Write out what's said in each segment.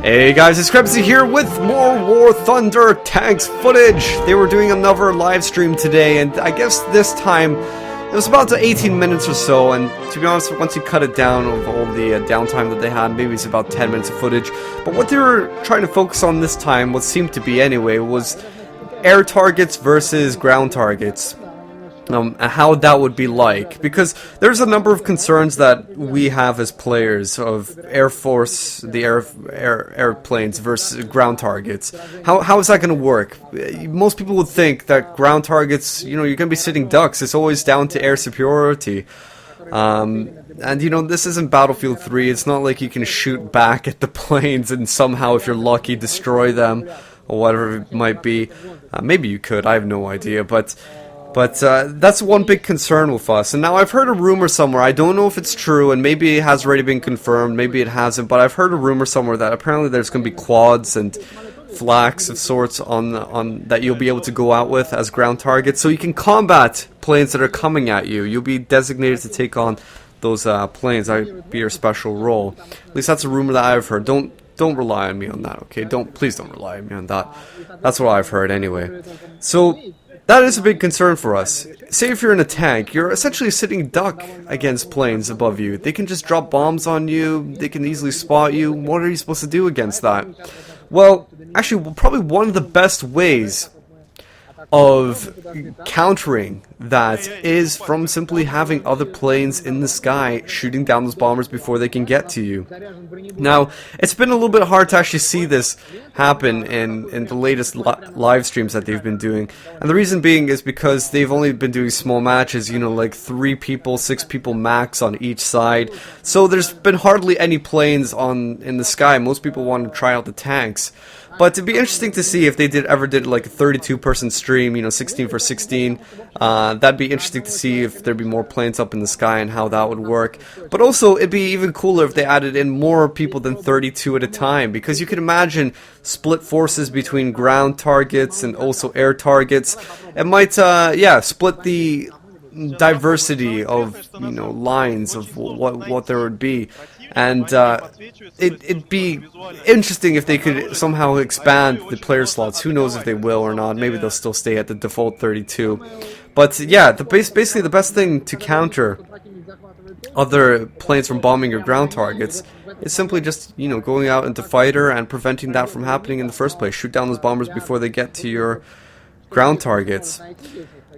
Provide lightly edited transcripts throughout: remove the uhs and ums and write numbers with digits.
Hey guys, it's Krebs here with more War Thunder tanks footage. They were doing another live stream today, and I guess this time it was about 18 minutes or so, and to be honest, once you cut it down of all the downtime that they had, maybe it's about 10 minutes of footage. But what they were trying to focus on this time, what seemed to be anyway, was air targets versus ground targets. How that would be like, because there's a number of concerns that we have as players of Air Force, the airplanes versus ground targets. How is that going to work? Most people would think that ground targets, you know, you're going to be sitting ducks. It's always down to air superiority. And you know, this isn't Battlefield 3. It's not like you can shoot back at the planes and somehow, if you're lucky, destroy them or whatever it might be. Maybe you could. I have no idea, but that's one big concern with us. And now I've heard a rumor somewhere, I don't know if it's true, and maybe it has already been confirmed, maybe it hasn't, but I've heard a rumor somewhere that apparently there's going to be quads and flaks of sorts on that you'll be able to go out with as ground targets, so you can combat planes that are coming at you. You'll be designated to take on those planes. That would be your special role. At least that's a rumor that I've heard. Don't rely on me on that, okay? Please don't rely on me on that. That's what I've heard anyway. So that is a big concern for us. Say if you're in a tank, you're essentially sitting duck against planes above you. They can just drop bombs on you, they can easily spot you. What are you supposed to do against that? Well, actually, probably one of the best ways of countering that is from simply having other planes in the sky shooting down those bombers before they can get to you. Now, it's been a little bit hard to actually see this happen in the latest live streams that they've been doing, and the reason being is because they've only been doing small matches, you know, like 3 people, 6 people max on each side, so there's been hardly any planes in the sky. Most people want to try out the tanks. But it'd be interesting to see if they ever did like a 32-person stream, you know, 16 for 16. That'd be interesting to see if there'd be more planes up in the sky and how that would work. But also, it'd be even cooler if they added in more people than 32 at a time, because you can imagine split forces between ground targets and also air targets. It might, split the diversity of, you know, lines of what there would be. And it'd be interesting if they could somehow expand the player slots. Who knows if they will or not. Maybe they'll still stay at the default 32. But yeah, basically the best thing to counter other planes from bombing your ground targets is simply just, you know, going out into fighter and preventing that from happening in the first place. Shoot down those bombers before they get to your ground targets.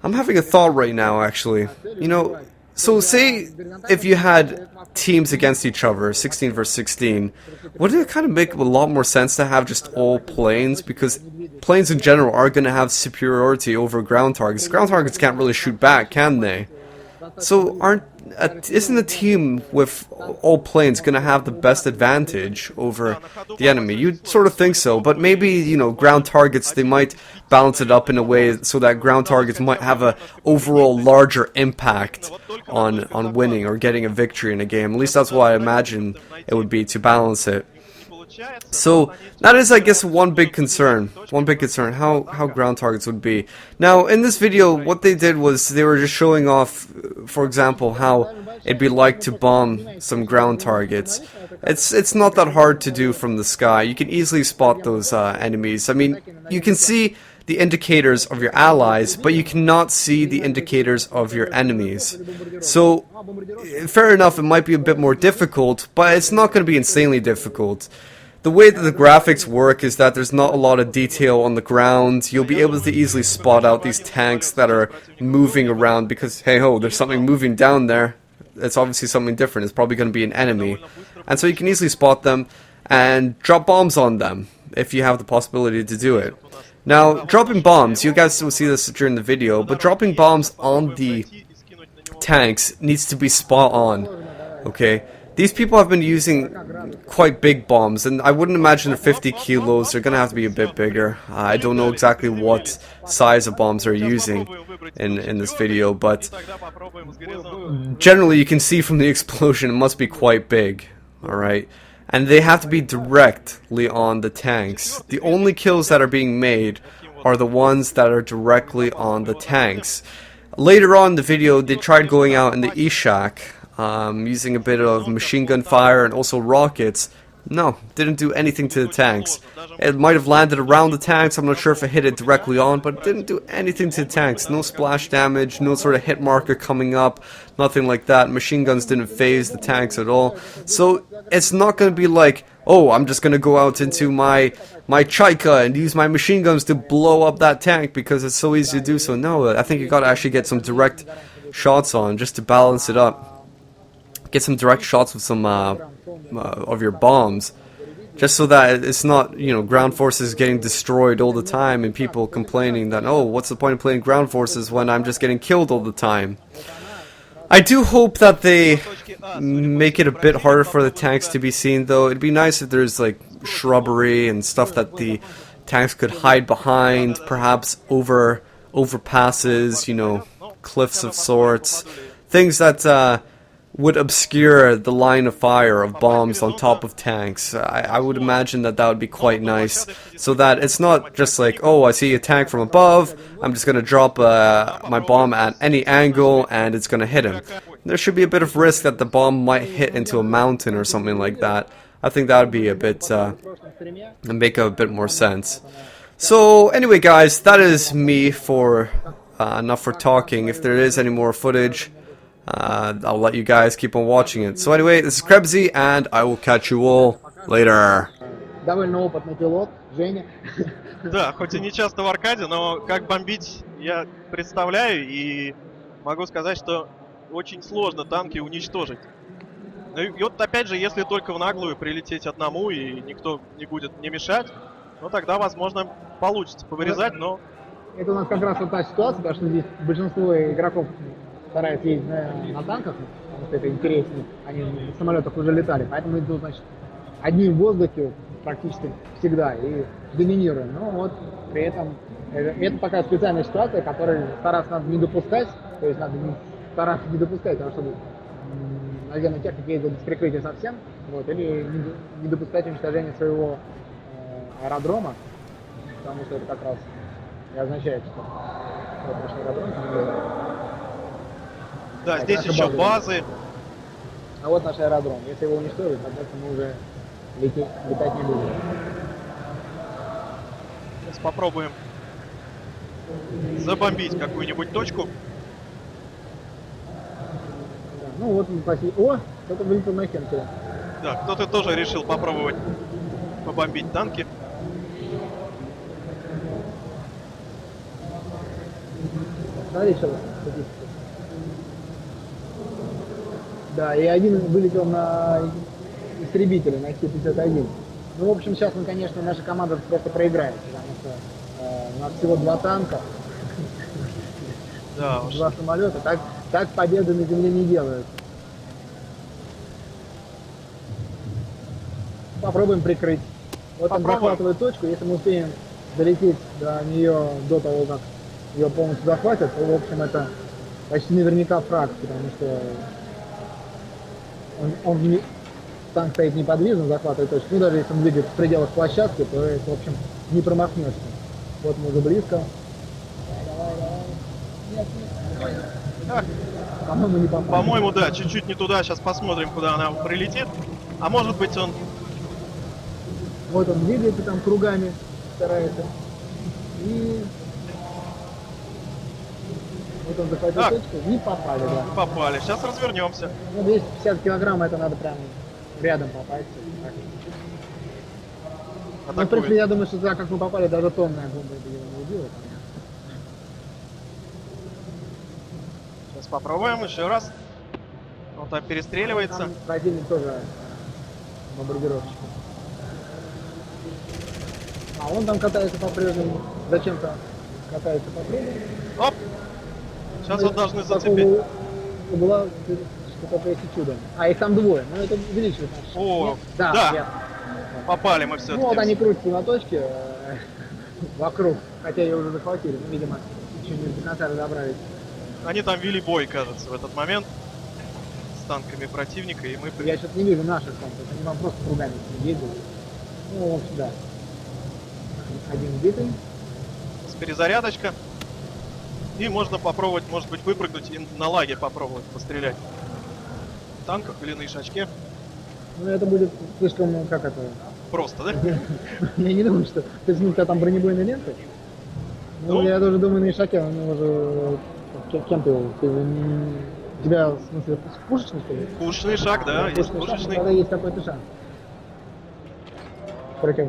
I'm having a thought right now, actually. You know, so say if you had teams against each other, 16 versus 16, wouldn't it kind of make a lot more sense to have just all planes? Because planes in general are going to have superiority over ground targets. Ground targets can't really shoot back, can they? So isn't a team with all planes going to have the best advantage over the enemy? You'd sort of think so, but maybe, you know, ground targets, they might balance it up in a way so that ground targets might have a overall larger impact on winning or getting a victory in a game. At least that's what I imagine it would be, to balance it. So that is, I guess, one big concern, how ground targets would be. Now, in this video, what they did was they were just showing off, for example, how it'd be like to bomb some ground targets. It's not that hard to do from the sky. You can easily spot those enemies. I mean, you can see the indicators of your allies, but you cannot see the indicators of your enemies. So, fair enough, it might be a bit more difficult, but it's not going to be insanely difficult. The way that the graphics work is that there's not a lot of detail on the ground. You'll be able to easily spot out these tanks that are moving around because, hey ho, there's something moving down there. It's obviously something different. It's probably going to be an enemy. And so you can easily spot them and drop bombs on them if you have the possibility to do it. Now, dropping bombs, you guys will see this during the video, but dropping bombs on the tanks needs to be spot on, okay? These people have been using quite big bombs, and I wouldn't imagine they're 50 kilos. They're going to have to be a bit bigger. I don't know exactly what size of bombs they're using in this video, but generally you can see from the explosion it must be quite big, alright? And they have to be directly on the tanks. The only kills that are being made are the ones that are directly on the tanks. Later on in the video, they tried going out in the E-Shack, using a bit of machine gun fire and also rockets, No, didn't do anything to the tanks. It might have landed around the tanks, I'm not sure if it hit it directly on, but it didn't do anything to the tanks. No splash damage, no sort of hit marker coming up, nothing like that. Machine guns didn't phase the tanks at all. So it's not going to be like, oh, I'm just going to go out into my Chaika and use my machine guns to blow up that tank because it's so easy to do so. No, I think you got to actually get some direct shots on just to balance it up. Get some direct shots with some of your bombs, just so that it's not, you know, ground forces getting destroyed all the time and people complaining that, oh, what's the point of playing ground forces when I'm just getting killed all the time. I do hope that they make it a bit harder for the tanks to be seen, though. It'd be nice if there's like shrubbery and stuff that the tanks could hide behind, perhaps overpasses, you know, cliffs of sorts, things that would obscure the line of fire of bombs on top of tanks. I would imagine that that would be quite nice, so that it's not just like, oh, I see a tank from above, I'm just going to drop my bomb at any angle and it's going to hit him. There should be a bit of risk that the bomb might hit into a mountain or something like that. I think that would be a bit, make a bit more sense. So anyway guys, that is me for enough for talking. If there is any more footage, I'll let you guys keep on watching it. So anyway, this is Krebsy, and I will catch you all later. Довольно опытный пилот, Женя. Да, хоть и не часто в аркаде, но как бомбить я представляю, и могу сказать, что очень сложно танки уничтожить. Ну и вот опять же, если только в наглую прилететь одному и никто не будет не мешать, ну тогда, возможно, получится повырезать, но... Это у нас как раз вот та ситуация, потому что здесь большинство игроков стараются ездить на танках, потому что это интереснее, они в самолетах уже летали, поэтому идут, значит, одни в воздухе практически всегда и доминируем. Но вот при этом это такая специальная ситуация, которую стараться надо не допускать, то есть надо стараться не допускать, потому что наземная техника ездит без прикрытия совсем, вот, или не допускать уничтожения своего аэродрома, потому что это как раз и означает, что вот наш аэродром. Да, здесь еще базы. А вот наш аэродром. Если его уничтожить, тогда мы уже летать не будем. Сейчас попробуем забомбить какую-нибудь точку. Да, ну вот мы пошли. О, кто-то вылетел на хенке. Да, кто-то тоже решил попробовать побомбить танки. Смотри, что да, и один вылетел на истребителя, на Х-51. Ну, в общем, сейчас мы, конечно, наша команда просто проиграет, потому что у нас всего 2 танка, да, 2 самолета. Так победы на земле не делают. Попробуем прикрыть. Вот он захватывает точку, если мы успеем долететь до нее до того, как ее полностью захватят, то, в общем, это почти наверняка фраг, потому что танк стоит неподвижно, захватывает точку. Ну, даже если он двигается в пределах площадки, то, в общем, не промахнешься. Вот мы уже близко. Давай. По-моему, не попал. По-моему, да, чуть-чуть не туда. Сейчас посмотрим, куда она прилетит. А может быть, он... Вот он двигается там кругами, старается. И... Вот он захватил точку, не попали, да. Не попали. Сейчас развернемся. Ну, 250 килограмм, это надо прям рядом попасть. Ну, в принципе, я думаю, что туда, как мы попали, даже тонная бомба его не убила. Сейчас попробуем еще раз. Он там перестреливается. Там противник тоже бомбардировщик. А он там катается по-прежнему. Зачем-то катается по-прежнему. Оп! Сейчас вот должны зацепить. Была что-то если чудо. А их там 2, но это увеличивает наш. О, да. Да. Попали мы все-таки. Ну вот они крутятся на точке вокруг, хотя ее уже захватили, ну, видимо, еще не до конца разобрались. Они там вели бой, кажется, в этот момент с танками противника, и мы... Я сейчас не вижу наших танков, они вам просто кругами ездят. Ну, в общем, да. Один убитый. С перезарядочка. И можно попробовать, может быть, выпрыгнуть и на лагерь попробовать пострелять. В танках или на ишачке. Ну, это будет слишком, ну, как это... Просто, да? Я не думаю, что... То есть, ну, у тебя там бронебойные ленты? Ну, Ну. я тоже думаю, на Ишаке, он уже... Кем ты его? Ты у тебя, в смысле, пушечный, что ли? Пушечный шаг, да, есть Пушечный шаг, пушечный. тогда есть какой-то шанс. Против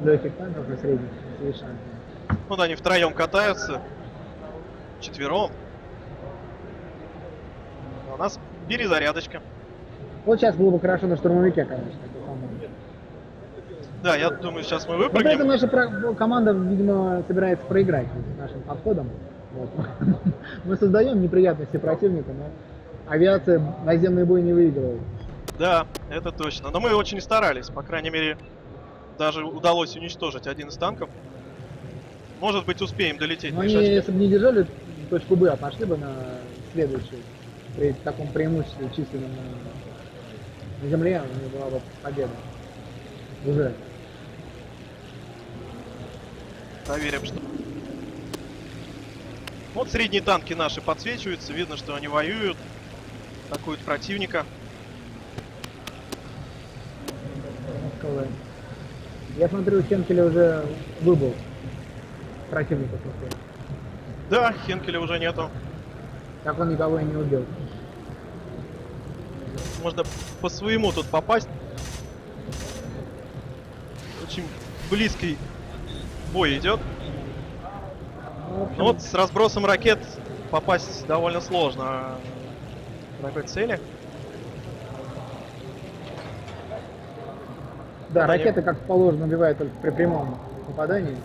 легких танков и средних есть шанс. Вот они втроем катаются. Четвером. У нас перезарядочка. Вот сейчас было бы хорошо на штурмовике, конечно. Это самое. Да, я думаю, сейчас мы Но при этом выпрыгнем. наша команда, видимо, собирается проиграть нашим подходом. Вот. Мы создаем неприятности противнику, но авиация наземный бой не выигрывает. Да, это точно. Но мы очень старались. По крайней мере, даже удалось уничтожить один из танков. Может быть, успеем долететь Но на они, Ишачке. если бы не держали точку Б, а пошли бы на следующую, при таком преимуществе численном на земле, у них была бы победа. Уже. Проверим, что... Вот средние танки наши подсвечиваются. Видно, что они воюют. Атакуют противника. КВ. Я смотрю, Хенкеля уже выбыл противника. Да, Хенкеля уже нету. Так он никого и не убил. Можно по своему тут попасть. Очень близкий бой идет. Ну, в общем, Ну вот с разбросом ракет попасть довольно сложно к такой цели. да, они- ракеты, как положено, убивают только при прямом попадании.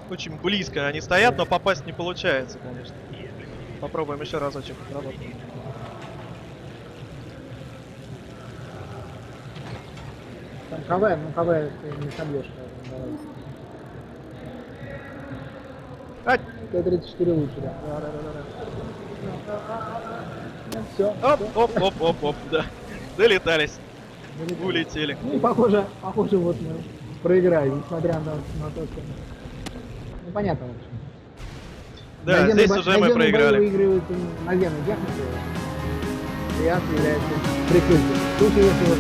Очень близко они стоят, но попасть не получается, конечно. Попробуем еще разочек работать. Там КВ, ну КВ ты не собьешь. Поэтому А, давай. Т-34 лучше, да. Все. оп, да. Долетались, улетели. Ну, похоже, вот мы проиграли, несмотря на то, что... Ну, понятно, в общем. Да, Наземный здесь бой- уже мы наземный бой проиграли. выигрывает наземной техникой. Авиация является прикрытием. В случае, если вот